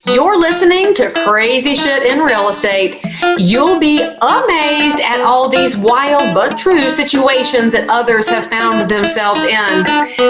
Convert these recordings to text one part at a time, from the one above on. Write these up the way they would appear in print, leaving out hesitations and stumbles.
You're listening to Crazy Shit in Real Estate. You'll be amazed at all these wild but true situations that others have found themselves in.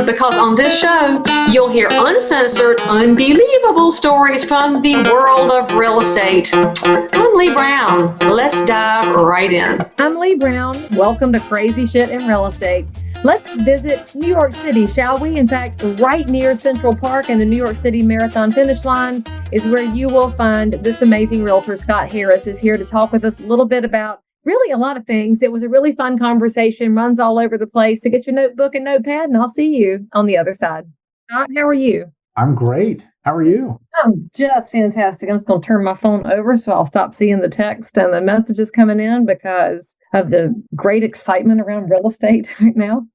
Because on this show, you'll hear uncensored, unbelievable stories from the world of real estate. I'm Leigh Brown. Let's dive right in. I'm Leigh Brown. Welcome to Crazy Shit in Real Estate. Let's visit New York City, shall we? In fact, right near Central Park and the New York City Marathon finish line is where you will find this amazing realtor. Scott Harris is here to talk with us a little bit about really a lot of things. It was a really fun conversation, runs all over the place. So get your notebook and notepad and I'll see you on the other side. Scott, how are you? I'm great. How are you? I'm just fantastic. I'm just going to turn my phone over so I'll stop seeing the text and the messages coming in because of the great excitement around real estate right now.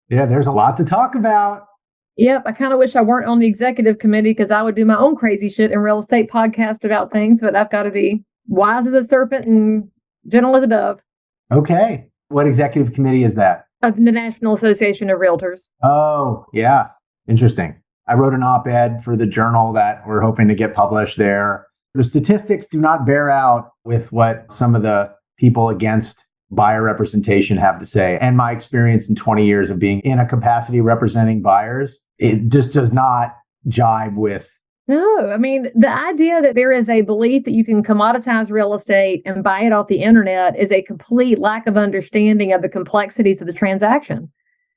Yeah, there's a lot to talk about. Yep. I kind of wish I weren't on the executive committee because I would do my own crazy shit in real estate podcast about things, but I've got to be wise as a serpent and gentle as a dove. Okay. What executive committee is that? Of the National Association of Realtors. Oh, yeah. Interesting. I wrote an op-ed for the journal that we're hoping to get published there. The statistics do not bear out with what some of the people against buyer representation have to say. And my experience in 20 years of being in a capacity representing buyers, it just does not jibe with. No, I mean, the idea that there is a belief that you can commoditize real estate and buy it off the internet is a complete lack of understanding of the complexities of the transaction.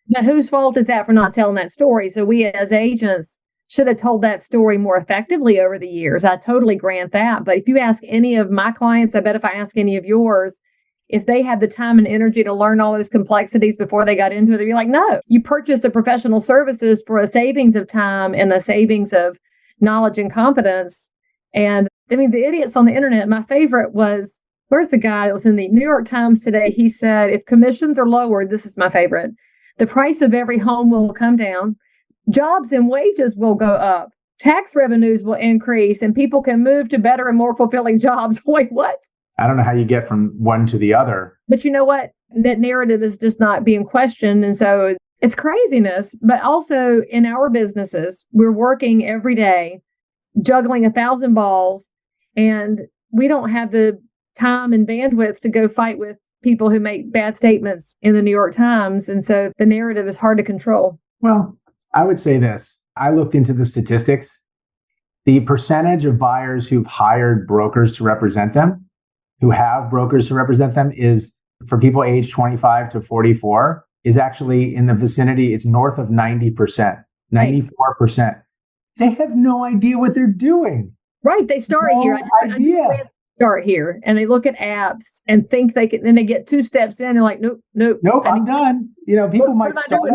Now, whose fault is that for not telling that story? So we as agents should have told that story more effectively over the years. I totally grant that. But if you ask any of my clients, I bet if I ask any of yours, if they had the time and energy to learn all those complexities before they got into it, they'd be like, no, you purchase the professional services for a savings of time and a savings of knowledge and competence. And I mean, the idiots on the internet, my favorite was, where's the guy that was in the New York Times today? He said, if commissions are lowered, this is my favorite, the price of every home will come down, jobs and wages will go up, tax revenues will increase, and people can move to better and more fulfilling jobs. Wait, what? I don't know how you get from one to the other. But you know what? That narrative is just not being questioned. And so it's craziness. But also in our businesses, we're working every day, juggling 1,000 balls, and we don't have the time and bandwidth to go fight with people who make bad statements in the New York Times. And so the narrative is hard to control. Well, I would say this. I looked into the statistics. The percentage of buyers who've hired brokers to represent them, who have brokers to represent them, is for people aged 25 to 44 is actually in the vicinity. It's north of 90%, 94%. They have no idea what they're doing. Right. They start here. I start here and they look at apps and think they can, then they get 2 steps in and like, nope, I'm done. You know, people might start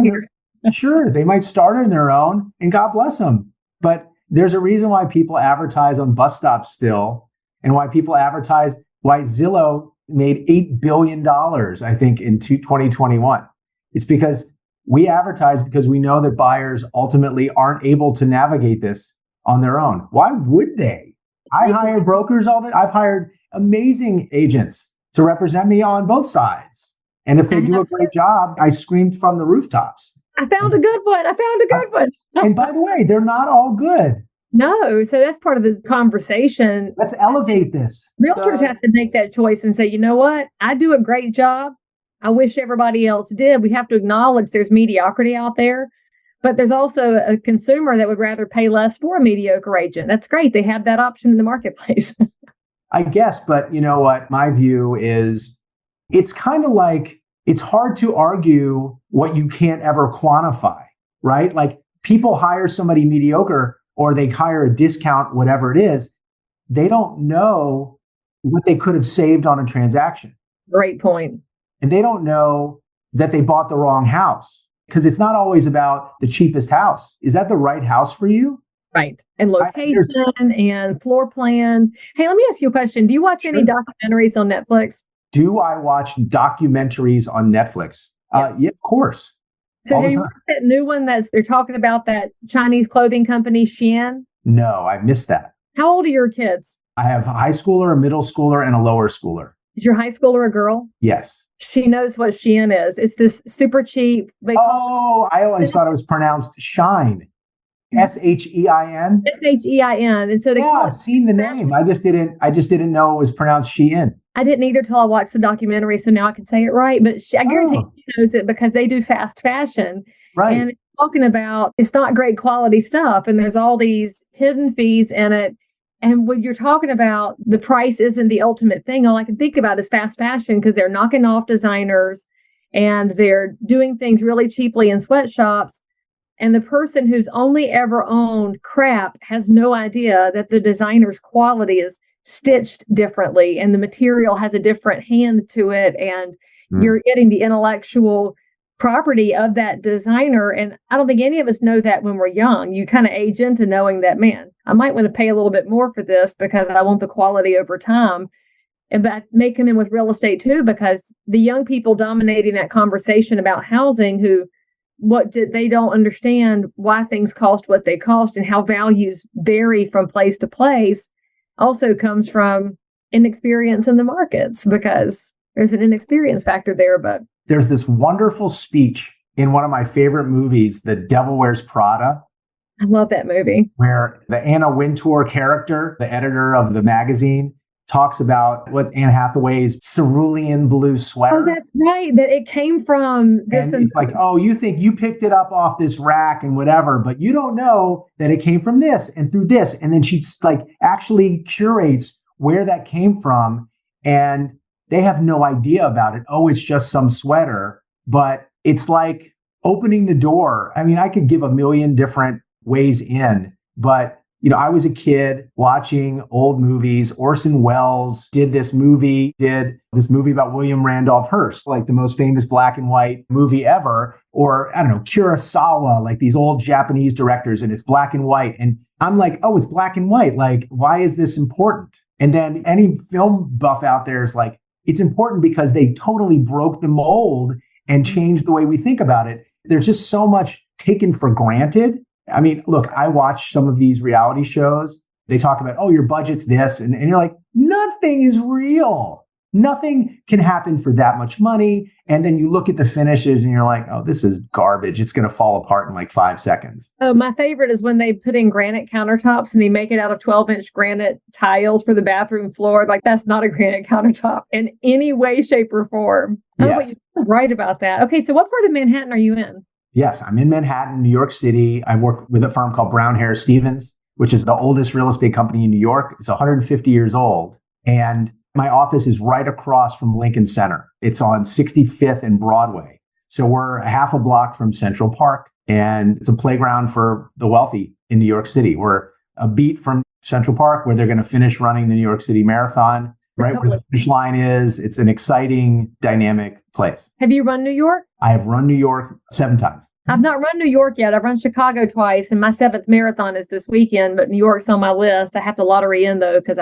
sure, they might start on their own and God bless them. But there's a reason why people advertise on bus stops still and why people advertise. Why Zillow made $8 billion, I think, in 2021. It's because we advertise because we know that buyers ultimately aren't able to navigate this on their own. Why would they? I hire brokers all that. I've hired amazing agents to represent me on both sides. And if they do a great job, I screamed from the rooftops. I found a good one. And by the way, they're not all good. No. So that's part of the conversation. Let's elevate this. Realtors have to make that choice and say, you know what? I do a great job. I wish everybody else did. We have to acknowledge there's mediocrity out there, but there's also a consumer that would rather pay less for a mediocre agent. That's great. They have that option in the marketplace. I guess, but you know what? My view is it's kind of like it's hard to argue what you can't ever quantify, right? Like people hire somebody mediocre or they hire a discount, whatever it is, they don't know what they could have saved on a transaction. Great point. And they don't know that they bought the wrong house because it's not always about the cheapest house. Is that the right house for you? Right. And location and floor plan. Hey, let me ask you a question. Do you watch any documentaries on Netflix? Do I watch documentaries on Netflix? Yeah, of course. So have you watched that new one they're talking about, that Chinese clothing company, Shein? No, I missed that. How old are your kids? I have a high schooler, a middle schooler, and a lower schooler. Is your high schooler a girl? Yes. She knows what Shein is. It's this super cheap. I always thought it was pronounced shine. Shein. Shein. And so they call I've it, seen the name. I just didn't know it was pronounced Shein. I didn't either till I watched the documentary, so now I can say it right. But I guarantee she knows it because they do fast fashion. Right. And it's talking about it's not great quality stuff, and there's all these hidden fees in it. And when you're talking about the price isn't the ultimate thing, all I can think about is fast fashion because they're knocking off designers and they're doing things really cheaply in sweatshops. And the person who's only ever owned crap has no idea that the designer's quality is stitched differently and the material has a different hand to it. And you're getting the intellectual property of that designer. And I don't think any of us know that when we're young. You kind of age into knowing that, man, I might want to pay a little bit more for this because I want the quality over time. But I may come in with real estate too, because the young people dominating that conversation about housing they don't understand why things cost what they cost and how values vary from place to place also comes from inexperience in the markets because there's an inexperience factor there. But there's this wonderful speech in one of my favorite movies, The Devil Wears Prada. I love that movie. Where the Anna Wintour character, the editor of the magazine, talks about what's Anne Hathaway's cerulean blue sweater. Oh, that's right. That it came from this. And it's like, oh, you think you picked it up off this rack and whatever, but you don't know that it came from this and through this. And then she like actually curates where that came from. And they have no idea about it. Oh, it's just some sweater. But it's like opening the door. I mean, I could give a million different ways in, but I was a kid watching old movies. Orson Welles did this movie about William Randolph Hearst, like the most famous black and white movie ever. Or, I don't know, Kurosawa, like these old Japanese directors, and it's black and white. And I'm like, oh, it's black and white. Like, why is this important? And then any film buff out there is like, it's important because they totally broke the mold and changed the way we think about it. There's just so much taken for granted. I mean, look, I watch some of these reality shows. They talk about, oh, your budget's this. And you're like, nothing is real. Nothing can happen for that much money. And then you look at the finishes and you're like, oh, this is garbage. It's going to fall apart in like 5 seconds. Oh, my favorite is when they put in granite countertops and they make it out of 12-inch granite tiles for the bathroom floor. Like, that's not a granite countertop in any way, shape, or form. Yes. Oh, you're right about that. Okay, so what part of Manhattan are you in? Yes, I'm in Manhattan, New York City. I work with a firm called Brown Harris Stevens, which is the oldest real estate company in New York. It's 150 years old. And my office is right across from Lincoln Center. It's on 65th and Broadway. So we're a half a block from Central Park, and it's a playground for the wealthy in New York City. We're a beat from Central Park where they're going to finish running the New York City Marathon, right where the finish line is. It's an exciting, dynamic place. Have you run New York? I have run New York 7 times. I've not run New York yet. I've run Chicago twice, and my 7th marathon is this weekend, but New York's on my list. I have to lottery in, though, because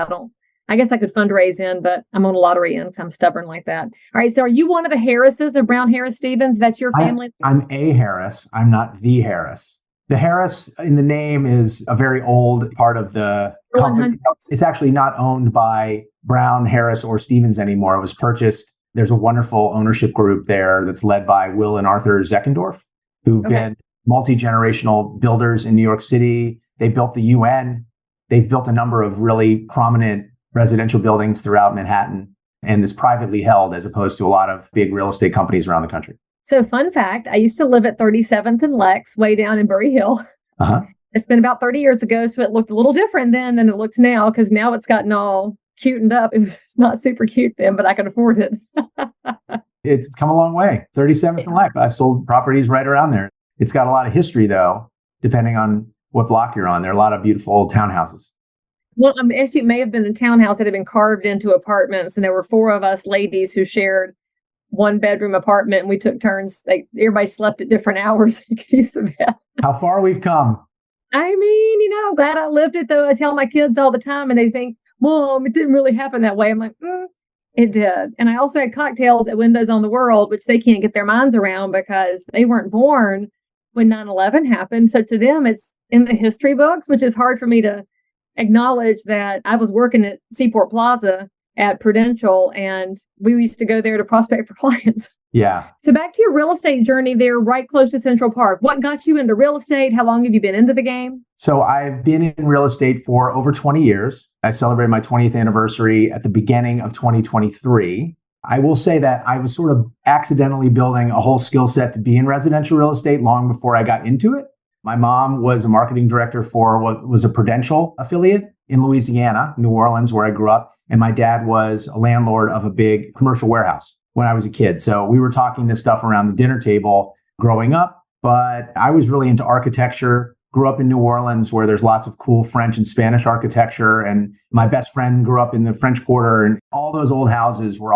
I guess I could fundraise in, but I'm on a lottery in because I'm stubborn like that. All right, so are you one of the Harrises of Brown Harris Stevens? That's your family? I'm a Harris. I'm not the Harris. The Harris in the name is a very old part of the company. It's actually not owned by Brown, Harris, or Stevens anymore. It was purchased. There's a wonderful ownership group there that's led by Will and Arthur Zeckendorf, who've been multi-generational builders in New York City. They built the UN. They've built a number of really prominent residential buildings throughout Manhattan, and is privately held as opposed to a lot of big real estate companies around the country. So fun fact, I used to live at 37th and Lex, way down in Bury Hill. Uh-huh. It's been about 30 years ago, so it looked a little different then than it looks now, because now it's gotten all cutened up. It's not super cute then, but I could afford it. It's come a long way. 37th and Lex. I've sold properties right around there. It's got a lot of history, though, depending on what block you're on. There are a lot of beautiful old townhouses. Well, actually, it may have been a townhouse that had been carved into apartments, and there were 4 of us ladies who shared 1-bedroom apartment, and we took turns. Like, everybody slept at different hours. You could use the bed. How far we've come. I mean, I'm glad I lived it, though. I tell my kids all the time, and they think, Mom, it didn't really happen that way. I'm like, it did. And I also had cocktails at Windows on the World, which they can't get their minds around because they weren't born when 9/11 happened. So to them, it's in the history books, which is hard for me to acknowledge that I was working at Seaport Plaza at Prudential, and we used to go there to prospect for clients. Yeah. So back to your real estate journey there, right close to Central Park. What got you into real estate? How long have you been into the game? So I've been in real estate for over 20 years. I celebrated my 20th anniversary at the beginning of 2023. I will say that I was sort of accidentally building a whole skill set to be in residential real estate long before I got into it. My mom was a marketing director for what was a Prudential affiliate in Louisiana, New Orleans, where I grew up. And my dad was a landlord of a big commercial warehouse when I was a kid. So we were talking this stuff around the dinner table growing up, but I was really into architecture. Grew up in New Orleans where there's lots of cool French and Spanish architecture. And my best friend grew up in the French Quarter, and all those old houses were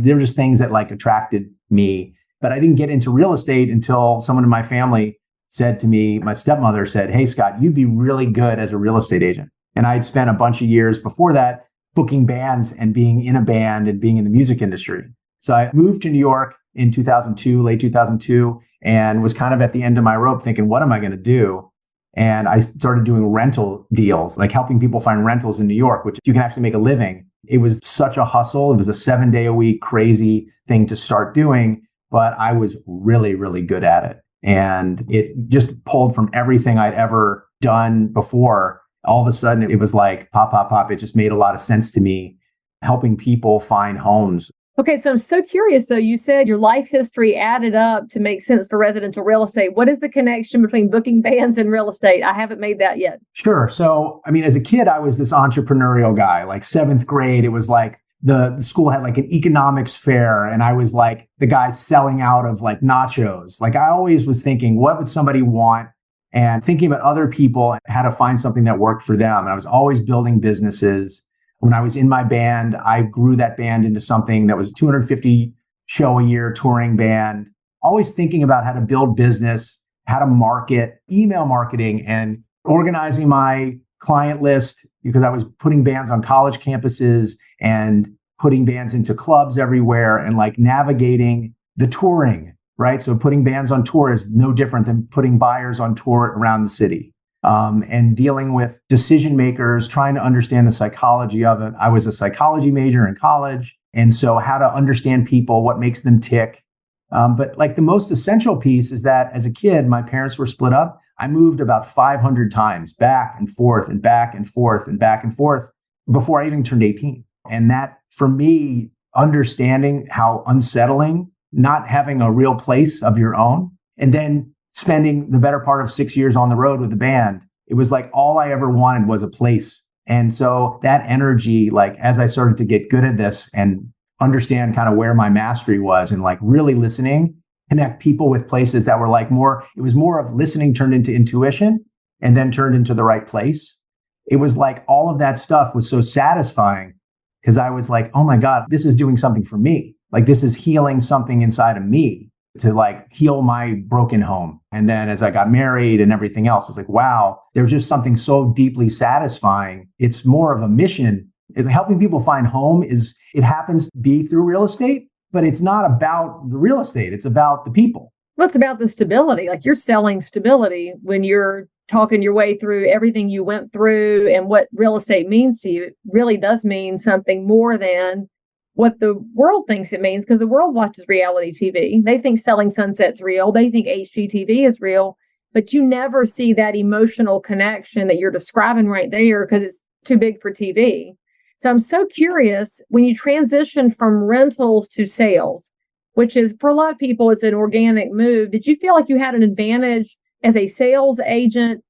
they were just things that like attracted me. But I didn't get into real estate until someone in my family said to me, my stepmother said, "Hey, Scott, you'd be really good as a real estate agent." And I had spent a bunch of years before that booking bands and being in a band and being in the music industry. So I moved to New York in 2002, late 2002, and was kind of at the end of my rope thinking, what am I going to do? And I started doing rental deals, like helping people find rentals in New York, which you can actually make a living. It was such a hustle. It was a 7-day-a-week crazy thing to start doing, but I was really, really good at it. And it just pulled from everything I'd ever done before. All of a sudden, it was like pop, pop, pop. It just made a lot of sense to me, helping people find homes. Okay, so I'm so curious, though. You said your life history added up to make sense for residential real estate. What is the connection between booking bands and real estate? I haven't made that yet. Sure. So, I mean, as a kid, I was this entrepreneurial guy. Like 7th grade, it was like the school had like an economics fair, and I was like the guy selling out of like nachos. Like I always was thinking, what would somebody want? And thinking about other people, how to find something that worked for them. And I was always building businesses. When I was in my band, I grew that band into something that was a 250 show a year touring band, always thinking about how to build business, how to market, email marketing, and organizing my client list, because I was putting bands on college campuses and putting bands into clubs everywhere and like navigating the touring, right? So putting bands on tour is no different than putting buyers on tour around the city. And dealing with decision makers, trying to understand the psychology of it. I was a psychology major in college. And so how to understand people, what makes them tick. But like the most essential piece is that as a kid, my parents were split up. I moved about 500 times back and forth and back and forth and back and forth before I even turned 18. And that for me, understanding how unsettling, not having a real place of your own, and then spending the better part of 6 years on the road with the band, it was like all I ever wanted was a place. And so that energy, like as I started to get good at this and understand kind of where my mastery was and like really listening, connect people with places that were like it was more of listening turned into intuition and then turned into the right place. It was like all of that stuff was so satisfying because I was like, oh my God, this is doing something for me. Like this is healing something inside of me to like heal my broken home. And then as I got married and everything else, I was like, wow, there's just something so deeply satisfying. It's more of a mission. Is helping people find home it happens to be through real estate, but it's not about the real estate. It's about the people. Well, it's about the stability. Like you're selling stability when you're talking your way through everything you went through and what real estate means to you. It really does mean something more than what the world thinks it means, because the world watches reality TV. They think Selling Sunset's real. They think HGTV is real, but you never see that emotional connection that you're describing right there because it's too big for TV. So I'm so curious, when you transition from rentals to sales, which is for a lot of people, it's an organic move. Did you feel like you had an advantage as a sales agent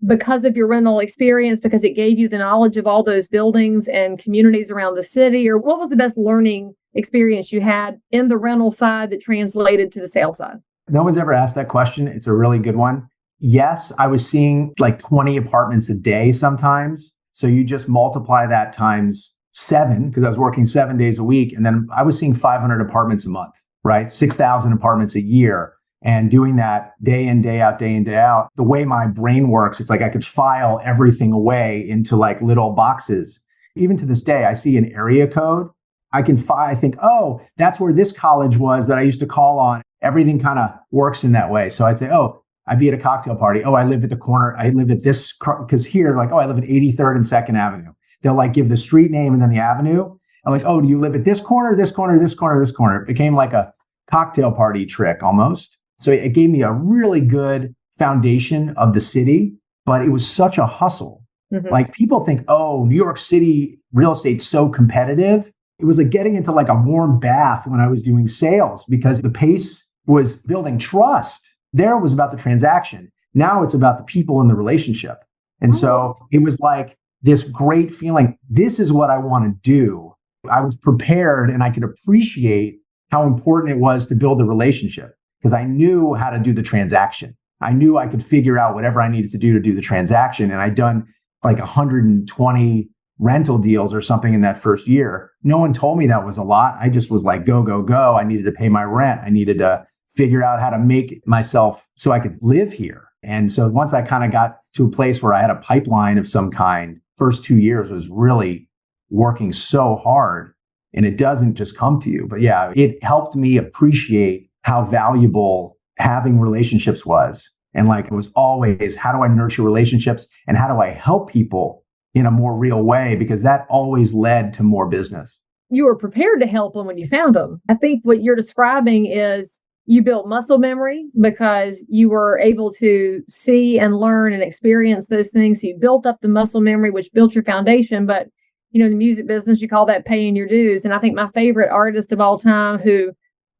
because of your rental experience, because it gave you the knowledge of all those buildings and communities around the city? Or what was the best learning experience you had in the rental side that translated to the sales side? No one's ever asked that question. It's a really good one. Yes, I was seeing like 20 apartments a day sometimes. So you just multiply that times 7, because I was working 7 days a week. And then I was seeing 500 apartments a month, right? 6,000 apartments a year. And doing that day in, day out, day in, day out, the way my brain works, it's like I could file everything away into like little boxes. Even to this day, I see an area code. I think, oh, that's where this college was that I used to call on. Everything kind of works in that way. So I'd say, oh, I'd be at a cocktail party. Oh, I live at the corner. I live at this, because here, like, oh, I live at 83rd and 2nd Avenue. They'll like give the street name and then the avenue. I'm like, oh, do you live at this corner, this corner, this corner, this corner? It became like a cocktail party trick almost. So it gave me a really good foundation of the city, but it was such a hustle. Like people think, oh, New York City real estate's so competitive. It was like getting into like a warm bath when I was doing sales because the pace was building trust. There was about the transaction. Now it's about the people and the relationship. And so it was like this great feeling. This is what I want to do. I was prepared and I could appreciate how important it was to build the relationship because I knew how to do the transaction. I knew I could figure out whatever I needed to do the transaction. And I'd done like 120 rental deals or something in that first year. No one told me that was a lot. I just was like, go, go, go. I needed to pay my rent. I needed to figure out how to make myself so I could live here. And so once I kind of got to a place where I had a pipeline of some kind, first 2 years was really working so hard. And it doesn't just come to you. But yeah, it helped me appreciate how valuable having relationships was. And like it was always, how do I nurture relationships and how do I help people in a more real way? Because that always led to more business. You were prepared to help them when you found them. I think what you're describing is you built muscle memory because you were able to see and learn and experience those things. So you built up the muscle memory, which built your foundation. But, you know, in the music business, you call that paying your dues. And I think my favorite artist of all time who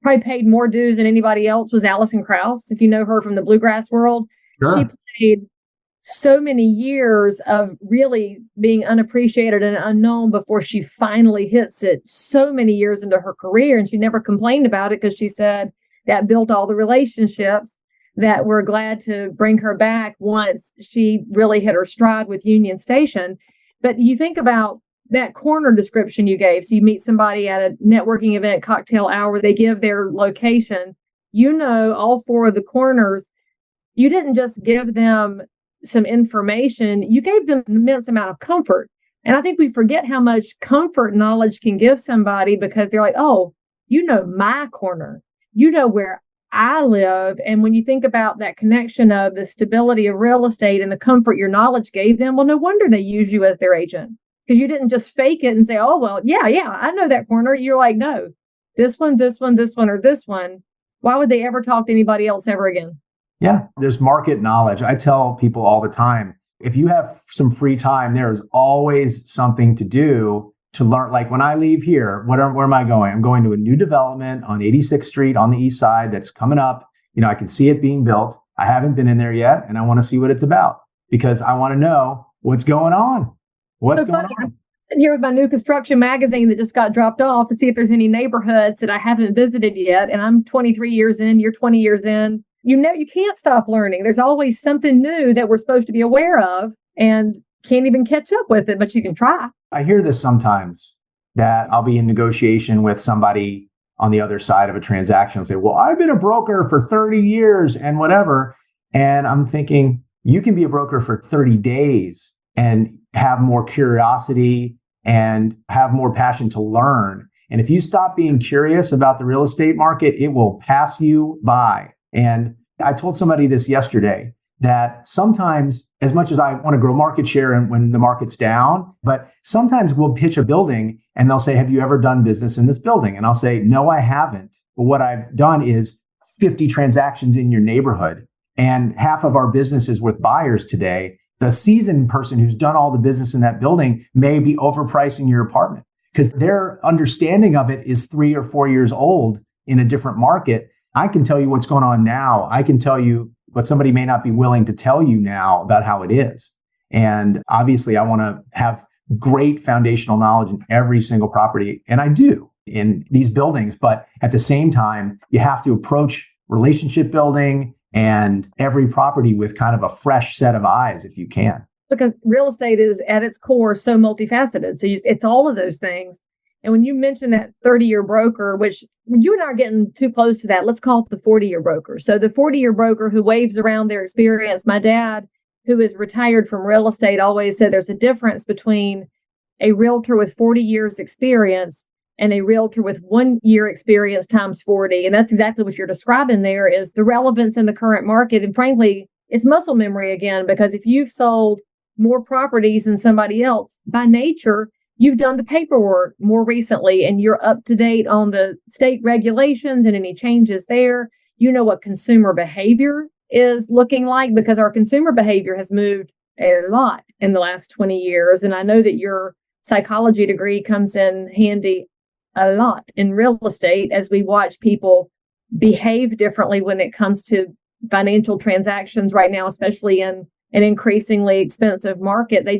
probably paid more dues than anybody else was Alison Krauss. If you know her from the bluegrass world, Sure. She played so many years of really being unappreciated and unknown before she finally hits it so many years into her career. And she never complained about it because she said that built all the relationships that were glad to bring her back once she really hit her stride with Union Station. But you think about that corner description you gave. So you meet somebody at a networking event, cocktail hour, they give their location. You know, all 4 of the corners, you didn't just give them some information, you gave them an immense amount of comfort. And I think we forget how much comfort knowledge can give somebody because they're like, oh, you know my corner. You know where I live. And when you think about that connection of the stability of real estate and the comfort your knowledge gave them, well, no wonder they use you as their agent. Because you didn't just fake it and say, oh, well, yeah, I know that corner. You're like, no, this one, or this one. Why would they ever talk to anybody else ever again? Yeah, there's market knowledge. I tell people all the time, if you have some free time, there's always something to do to learn. Like when I leave here, where am I going? I'm going to a new development on 86th Street on the east side that's coming up. You know, I can see it being built. I haven't been in there yet, and I want to see what it's about because I want to know what's going on. What's going on? I'm sitting here with my new construction magazine that just got dropped off to see if there's any neighborhoods that I haven't visited yet. And I'm 23 years in, you're 20 years in. You know, you can't stop learning. There's always something new that we're supposed to be aware of and can't even catch up with it, but you can try. I hear this sometimes that I'll be in negotiation with somebody on the other side of a transaction and say, well, I've been a broker for 30 years and whatever. And I'm thinking, you can be a broker for 30 days and have more curiosity and have more passion to learn. And if you stop being curious about the real estate market, it will pass you by. And I told somebody this yesterday that sometimes, as much as I want to grow market share and when the market's down, but sometimes we'll pitch a building and they'll say, have you ever done business in this building? And I'll say, no, I haven't. But what I've done is 50 transactions in your neighborhood. And half of our business is with buyers today. The seasoned person who's done all the business in that building may be overpricing your apartment because their understanding of it is 3 or 4 years old in a different market. I can tell you what's going on now. I can tell you what somebody may not be willing to tell you now about how it is. And obviously, I want to have great foundational knowledge in every single property. And I do in these buildings. But at the same time, you have to approach relationship building and every property with kind of a fresh set of eyes if you can. Because real estate is at its core so multifaceted. So it's all of those things. And when you mention that 30-year broker, which you and I are getting too close to that, let's call it the 40-year broker. So the 40-year broker who waves around their experience, my dad, who is retired from real estate, always said there's a difference between a realtor with 40 years experience and a realtor with 1 year experience times 40. And that's exactly what you're describing there is the relevance in the current market. And frankly, it's muscle memory again, because if you've sold more properties than somebody else, by nature, you've done the paperwork more recently and you're up to date on the state regulations and any changes there. You know what consumer behavior is looking like, because our consumer behavior has moved a lot in the last 20 years. And I know that your psychology degree comes in handy a lot in real estate as we watch people behave differently when it comes to financial transactions right now, especially in an increasingly expensive market. They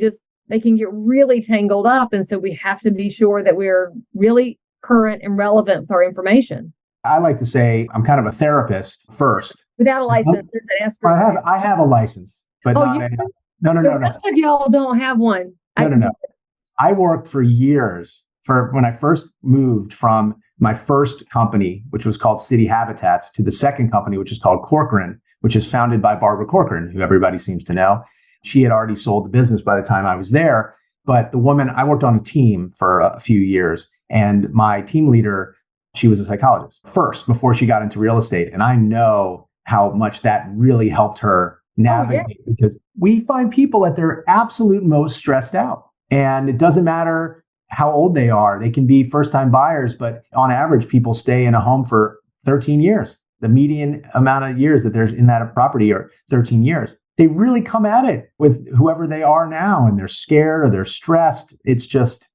can get really tangled up. And so we have to be sure that we're really current and relevant with our information. I like to say I'm kind of a therapist first. Without a license, there's an asterisk. I have a license, but not no. The rest of y'all don't have one. No. I worked for years when I first moved from my first company, which was called City Habitats, to the second company, which is called Corcoran, which is founded by Barbara Corcoran, who everybody seems to know. She had already sold the business by the time I was there. But the woman, I worked on a team for a few years, and my team leader, she was a psychologist first before she got into real estate. And I know how much that really helped her navigate, because we find people at their absolute most stressed out. And it doesn't matter how old they are. They can be first-time buyers, but on average, people stay in a home for 13 years. The median amount of years that they're in that property are 13 years. They really come at it with whoever they are now, and they're scared or they're stressed. It's just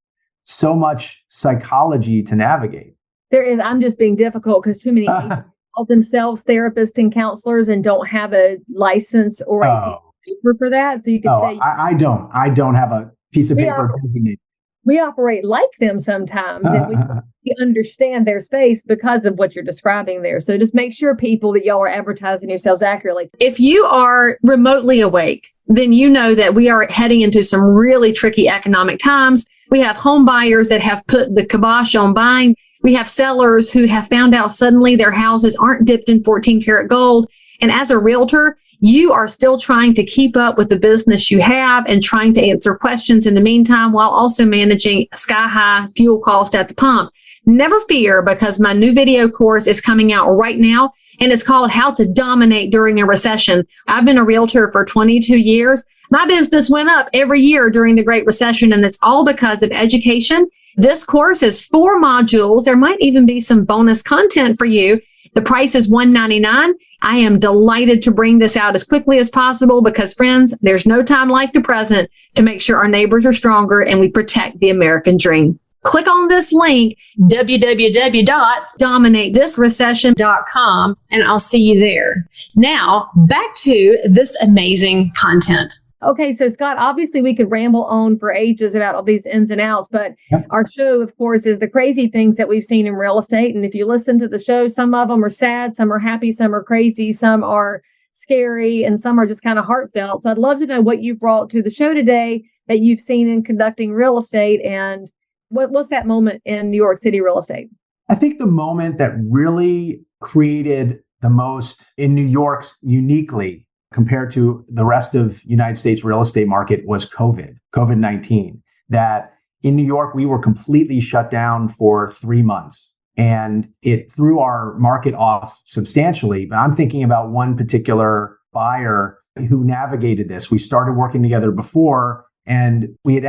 so much psychology to navigate. There is. I'm just being difficult because too many people call themselves therapists and counselors and don't have a license or a paper for that. So you can say, I don't have a piece of paper designated. We operate like them sometimes, and we understand their space because of what you're describing there. So just make sure, people, that y'all are advertising yourselves accurately. If you are remotely awake, then you know that we are heading into some really tricky economic times. We have home buyers that have put the kibosh on buying. We have sellers who have found out suddenly their houses aren't dipped in 14 karat gold. And as a realtor, you are still trying to keep up with the business you have and trying to answer questions in the meantime, while also managing sky-high fuel cost at the pump. Never fear, because my new video course is coming out right now, and it's called How to Dominate During a Recession. I've been a realtor for 22 years. My business went up every year during the Great Recession, and it's all because of education. This course is 4 modules. There might even be some bonus content for you. The price is $199. I am delighted to bring this out as quickly as possible because, friends, there's no time like the present to make sure our neighbors are stronger and we protect the American dream. Click on this link, www.dominatethisrecession.com, and I'll see you there. Now, back to this amazing content. Okay, so Scott, obviously we could ramble on for ages about all these ins and outs, but our show, of course, is the crazy things that we've seen in real estate. And if you listen to the show, some of them are sad, some are happy, some are crazy, some are scary, and some are just kind of heartfelt. So I'd love to know what you've brought to the show today that you've seen in conducting real estate, and what's that moment in New York City real estate? I think the moment that really created the most in New York uniquely compared to the rest of United States real estate market was COVID-19. That in New York, we were completely shut down for 3 months, and it threw our market off substantially. But I'm thinking about one particular buyer who navigated this. We started working together before, and we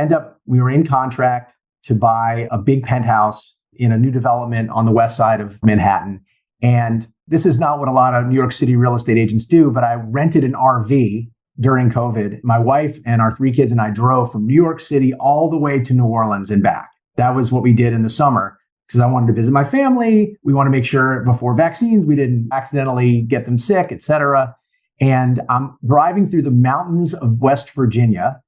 were in contract to buy a big penthouse in a new development on the west side of Manhattan. And this is not what a lot of New York City real estate agents do, but I rented an RV during COVID. My wife and our 3 kids and I drove from New York City all the way to New Orleans and back. That was what we did in the summer because I wanted to visit my family. We want to make sure before vaccines, we didn't accidentally get them sick, et cetera. And I'm driving through the mountains of West Virginia,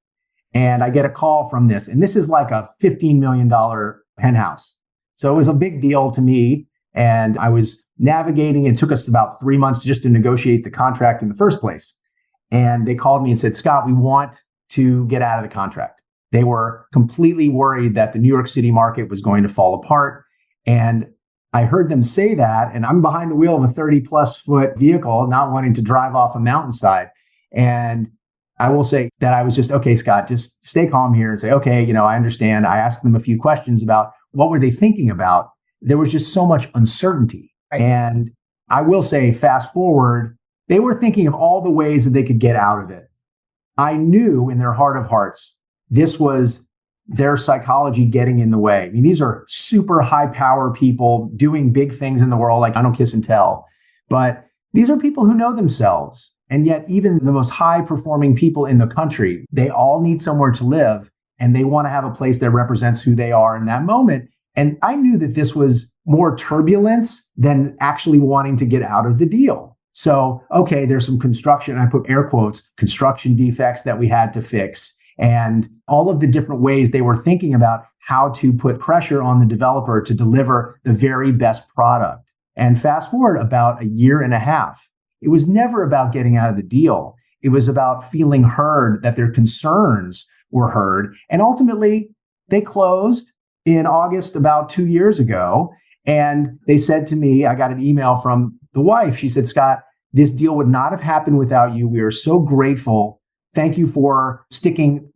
and I get a call from this. And this is like a $15 million penthouse. So it was a big deal to me. And I was navigating. It took us about 3 months just to negotiate the contract in the first place. And they called me and said, Scott, we want to get out of the contract. They were completely worried that the New York City market was going to fall apart. And I heard them say that, and I'm behind the wheel of a 30+ foot vehicle, not wanting to drive off a mountainside. And I will say that I was just, okay, Scott, just stay calm here and say, okay, I understand. I asked them a few questions about what were they thinking about. There was just so much uncertainty. Right. And I will say, fast forward, they were thinking of all the ways that they could get out of it. I knew in their heart of hearts, this was their psychology getting in the way. I mean, these are super high power people doing big things in the world. Like, I don't kiss and tell, but these are people who know themselves. And yet even the most high performing people in the country, they all need somewhere to live and they want to have a place that represents who they are in that moment. And I knew that this was more turbulence than actually wanting to get out of the deal. So, okay, there's some construction, I put air quotes, construction defects that we had to fix, and all of the different ways they were thinking about how to put pressure on the developer to deliver the very best product. And fast forward about a year and a half, it was never about getting out of the deal. It was about feeling heard, that their concerns were heard. And ultimately, they closed in August about 2 years ago. And they said to me, I got an email from the wife. She said, Scott, this deal would not have happened without you. We are so grateful. Thank you for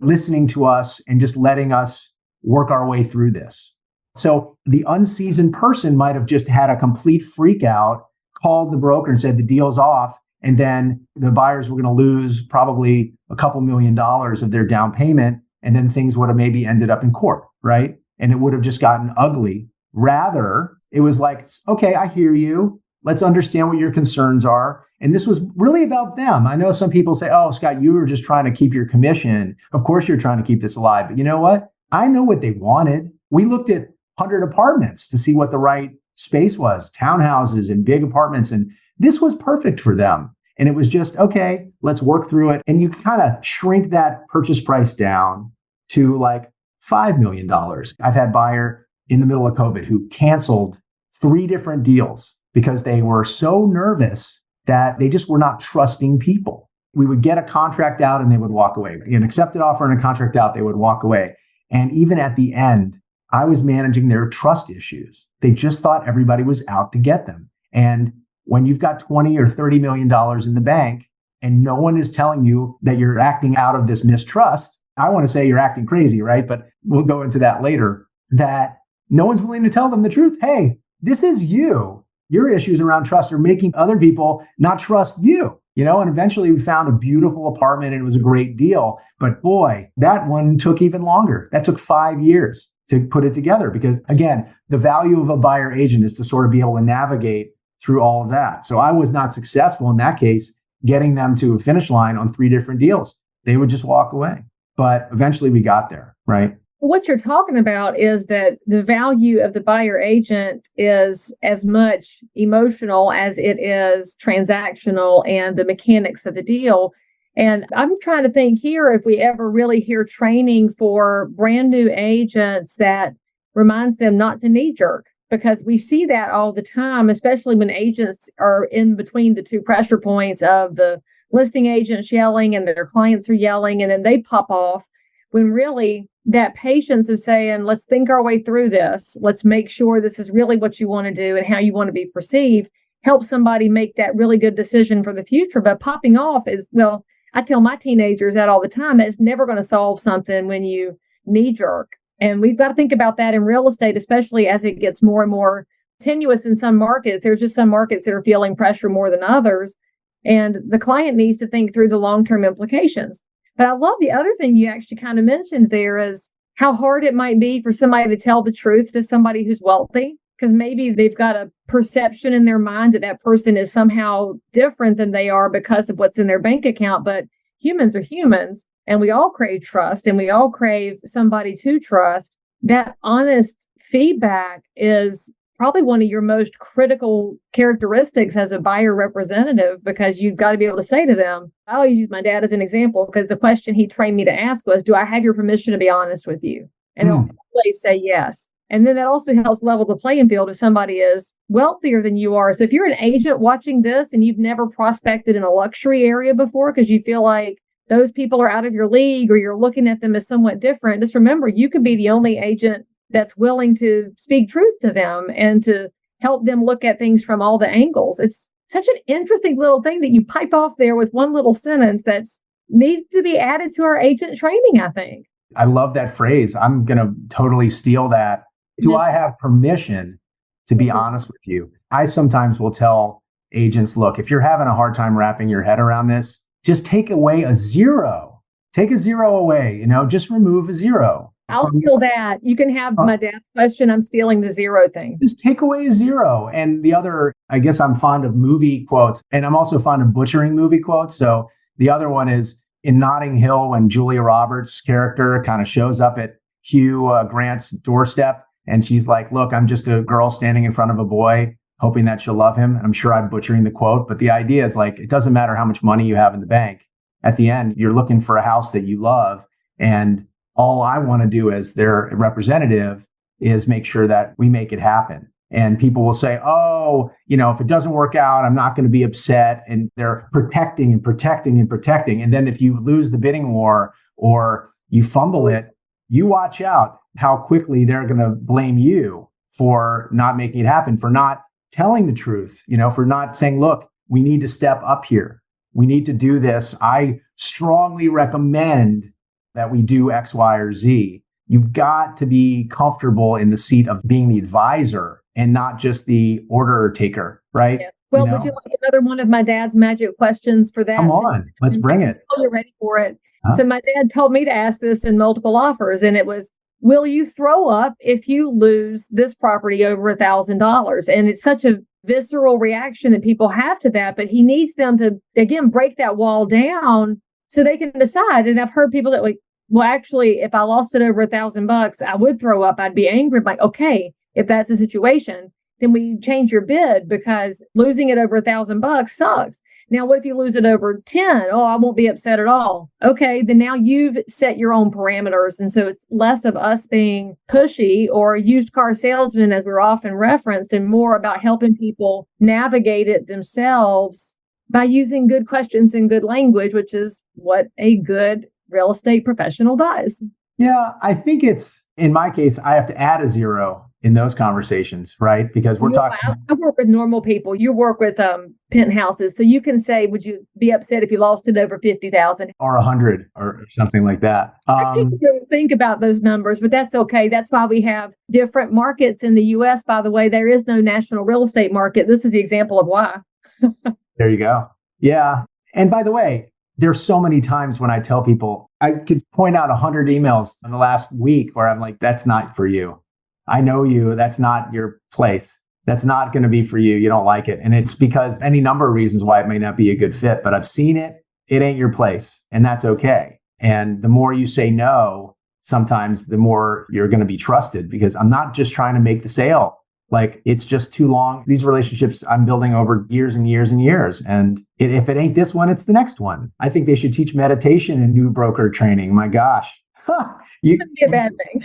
listening to us and just letting us work our way through this. So the unseasoned person might have just had a complete freak out, called the broker and said the deal's off. And then the buyers were going to lose probably a couple $1 million of their down payment. And then things would have maybe ended up in court, right? And it would have just gotten ugly. Rather, it was like, okay, I hear you. Let's understand what your concerns are. And this was really about them. I know some people say, oh, Scott, you were just trying to keep your commission. Of course, you're trying to keep this alive. But you know what? I know what they wanted. We looked at 100 apartments to see what the right space was, townhouses and big apartments. And this was perfect for them. And it was just, okay, let's work through it. And you kind of shrink that purchase price down to like $5 million. I've had buyer in the middle of COVID who canceled 3 different deals because they were so nervous that they just were not trusting people. We would get a contract out and they would walk away. An accepted offer and a contract out, they would walk away. And even at the end, I was managing their trust issues. They just thought everybody was out to get them. And when you've got $20 or $30 million in the bank and no one is telling you that you're acting out of this mistrust, I want to say you're acting crazy, right? But we'll go into that later, that no one's willing to tell them the truth. Hey, this is you. Your issues around trust are making other people not trust you, and eventually we found a beautiful apartment and it was a great deal. But boy, that one took even longer. That took 5 years to put it together because, again, the value of a buyer agent is to sort of be able to navigate through all of that. So I was not successful in that case, getting them to a finish line on 3 different deals. They would just walk away. But eventually we got there, right? What you're talking about is that the value of the buyer agent is as much emotional as it is transactional and the mechanics of the deal. And I'm trying to think here if we ever really hear training for brand new agents that reminds them not to knee jerk, because we see that all the time, especially when agents are in between the 2 pressure points of the listing agents yelling and their clients are yelling, and then they pop off, when really that patience of saying, let's think our way through this. Let's make sure this is really what you want to do and how you want to be perceived, help somebody make that really good decision for the future. But popping off is, well, I tell my teenagers that all the time, that it's never going to solve something when you knee jerk. And we've got to think about that in real estate, especially as it gets more and more tenuous in some markets. There's just some markets that are feeling pressure more than others. And the client needs to think through the long-term implications. But I love the other thing you actually kind of mentioned there is how hard it might be for somebody to tell the truth to somebody who's wealthy, because maybe they've got a perception in their mind that that person is somehow different than they are because of what's in their bank account. But humans are humans, and we all crave trust, and we all crave somebody to trust. That honest feedback is probably one of your most critical characteristics as a buyer representative, because you've got to be able to say to them, I always use my dad as an example, because the question he trained me to ask was, do I have your permission to be honest with you? And they'll always say yes. And then that also helps level the playing field if somebody is wealthier than you are. So if you're an agent watching this and you've never prospected in a luxury area before because you feel like those people are out of your league or you're looking at them as somewhat different, just remember, you could be the only agent that's willing to speak truth to them and to help them look at things from all the angles. It's such an interesting little thing that you pipe off there with one little sentence that's needs to be added to our agent training, I think. I love that phrase. I'm going to totally steal that. Do I have permission to be honest with you? I sometimes will tell agents, look, if you're having a hard time wrapping your head around this, just take away a 0. Take a 0 away, just remove a 0. I'll steal that. You can have my dad's question. I'm stealing the zero thing. Just take away zero. And the other, I guess I'm fond of movie quotes, and I'm also fond of butchering movie quotes. So the other one is in Notting Hill when Julia Roberts' character kind of shows up at Hugh Grant's doorstep. And she's like, look, I'm just a girl standing in front of a boy, hoping that she'll love him. I'm sure I'm butchering the quote, but the idea is like, it doesn't matter how much money you have in the bank. At the end, you're looking for a house that you love. And all I want to do as their representative is make sure that we make it happen. And people will say, oh, if it doesn't work out, I'm not going to be upset. And they're protecting and protecting and protecting. And then if you lose the bidding war or you fumble it, you watch out how quickly they're going to blame you for not making it happen, for not telling the truth, for not saying, look, we need to step up here. We need to do this. I strongly recommend that we do X, Y, or Z. You've got to be comfortable in the seat of being the advisor and not just the order taker, right? Yeah. Well, would you like another one of my dad's magic questions for that? Come on, let's bring it. Oh, you're ready for it. Huh? So my dad told me to ask this in multiple offers, and it was, will you throw up if you lose this property over $1,000? And it's such a visceral reaction that people have to that, but he needs them to, again, break that wall down so they can decide. And I've heard people that like, well, actually, if I lost it over $1,000, I would throw up. I'd be angry. I'm like, okay, if that's the situation, then we change your bid because losing it over $1,000 sucks. Now, what if you lose it over 10? Oh, I won't be upset at all. Okay, then now you've set your own parameters. And so it's less of us being pushy or used car salesmen, as we're often referenced, and more about helping people navigate it themselves by using good questions and good language, which is what a good real estate professional does. Yeah, I think in my case, I have to add a zero in those conversations, right? Because we're talking. I work with normal people. You work with penthouses. So you can say, would you be upset if you lost it over 50,000 or 100 or something like that? I can't really think about those numbers, but that's okay. That's why we have different markets in the U.S. By the way, there is no national real estate market. This is the example of why. There you go. Yeah. And by the way, there's so many times when I tell people, I could point out 100 emails in the last week where I'm like, that's not for you. I know you. That's not your place. That's not going to be for you. You don't like it. And it's because any number of reasons why it may not be a good fit, but I've seen it. It ain't your place. And that's okay. And the more you say no, sometimes the more you're going to be trusted because I'm not just trying to make the sale. Like it's just too long. These relationships I'm building over years and years and years. And if it ain't this one, it's the next one. I think they should teach meditation in new broker training. My gosh. It wouldn't be a bad thing.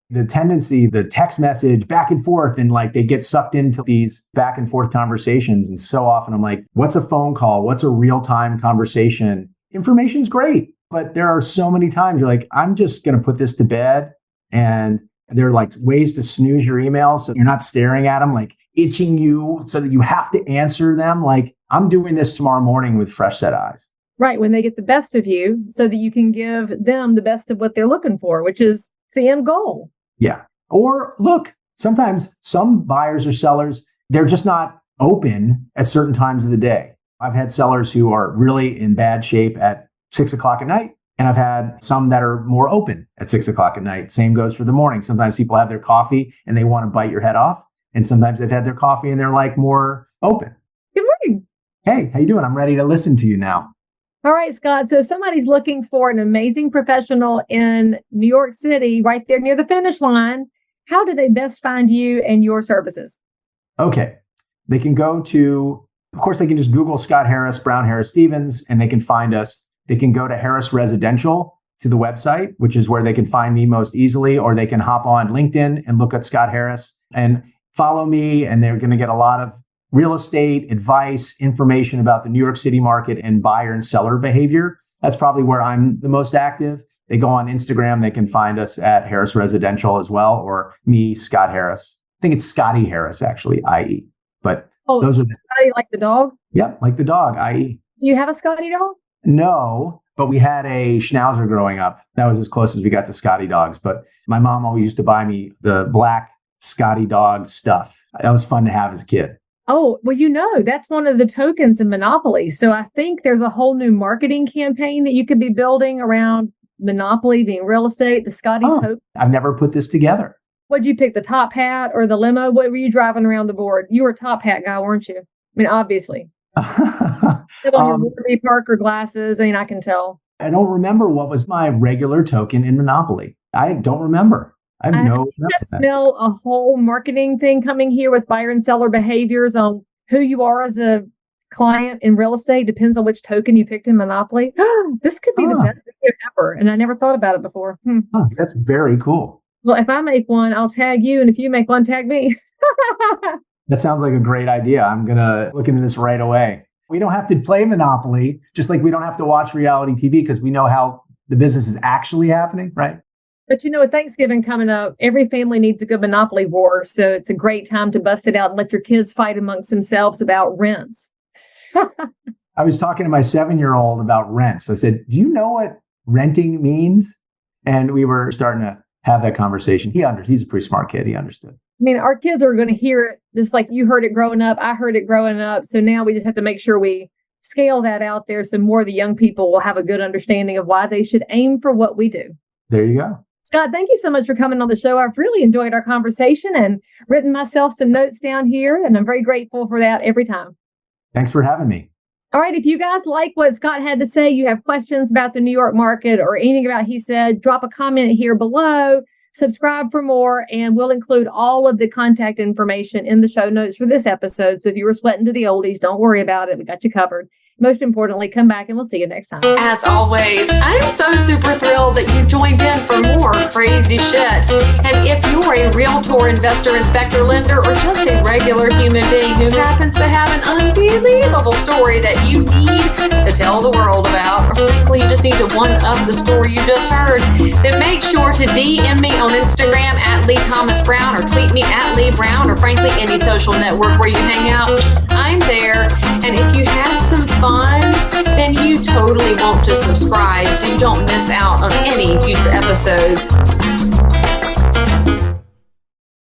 The tendency, the text message back and forth, and like they get sucked into these back and forth conversations. And so often I'm like, what's a phone call? What's a real-time conversation? Information's great. But there are so many times you're like, I'm just going to put this to bed. And there are like ways to snooze your emails so you're not staring at them, like itching you so that you have to answer them. Like I'm doing this tomorrow morning with fresh set eyes. Right. When they get the best of you so that you can give them the best of what they're looking for, which is the end goal. Yeah. Or look, sometimes some buyers or sellers, they're just not open at certain times of the day. I've had sellers who are really in bad shape at 6 o'clock at night. And I've had some that are more open at 6 o'clock at night. Same goes for the morning. Sometimes people have their coffee and they want to bite your head off. And sometimes they've had their coffee and they're like more open. Good morning. Hey, how you doing? I'm ready to listen to you now. All right, Scott. So if somebody's looking for an amazing professional in New York City, right there near the finish line, how do they best find you and your services? Okay. They can go to, of course, they can just Google Scott Harris, Brown Harris Stevens, and they can find us. They can go to Harris Residential to the website, which is where they can find me most easily, or they can hop on LinkedIn and look at Scott Harris and follow me. And they're going to get a lot of real estate advice, information about the New York City market and buyer and seller behavior. That's probably where I'm the most active. They go on Instagram. They can find us at Harris Residential as well, or me, Scott Harris. I think it's Scotty Harris, actually, IE. But those are Scotty, like the dog? Yep, like the dog, IE. Do you have a Scotty dog? No, but we had a Schnauzer growing up. That was as close as we got to Scotty dogs. But my mom always used to buy me the black Scotty dog stuff. That was fun to have as a kid. Oh, well, that's one of the tokens in Monopoly. So I think there's a whole new marketing campaign that you could be building around Monopoly being real estate, the Scotty token. I've never put this together. What'd you pick, the top hat or the limo? What were you driving around the board? You were a top hat guy, weren't you? I mean, obviously. On your Warby Parker glasses, I mean, I can tell. I don't remember what was my regular token in Monopoly. I don't remember. I smell a whole marketing thing coming here with buyer and seller behaviors on who you are as a client in real estate. Depends on which token you picked in Monopoly. This could be the best video ever. And I never thought about it before. That's very cool. Well, if I make one, I'll tag you. And if you make one, tag me. That sounds like a great idea. I'm going to look into this right away. We don't have to play Monopoly, just like we don't have to watch reality TV because we know how the business is actually happening, right? But with Thanksgiving coming up, every family needs a good Monopoly war. So it's a great time to bust it out and let your kids fight amongst themselves about rents. I was talking to my 7-year-old about rents. I said, do you know what renting means? And we were starting to have that conversation. He's a pretty smart kid. He understood. I mean, our kids are going to hear it just like you heard it growing up. I heard it growing up. So now we just have to make sure we scale that out there so more of the young people will have a good understanding of why they should aim for what we do. There you go. Scott, thank you so much for coming on the show. I've really enjoyed our conversation and written myself some notes down here, and I'm very grateful for that every time. Thanks for having me. All right. If you guys like what Scott had to say, you have questions about the New York market or anything about he said, drop a comment here below, subscribe for more, and we'll include all of the contact information in the show notes for this episode. So if you were sweating to the oldies, don't worry about it. We got you covered. Most importantly, come back and we'll see you next time. As always, I'm so super thrilled that you joined in for more crazy shit. And if you're a realtor, investor, inspector, lender, or just a regular human being who happens to have an unbelievable story that you need to tell the world about, or frankly, you just need to one-up the story you just heard, then make sure to DM me on Instagram at Leigh Thomas Brown, or tweet me at Leigh Brown, or frankly, any social network where you hang out. I'm there. And if you had some fun, then you totally want to subscribe so you don't miss out on any future episodes.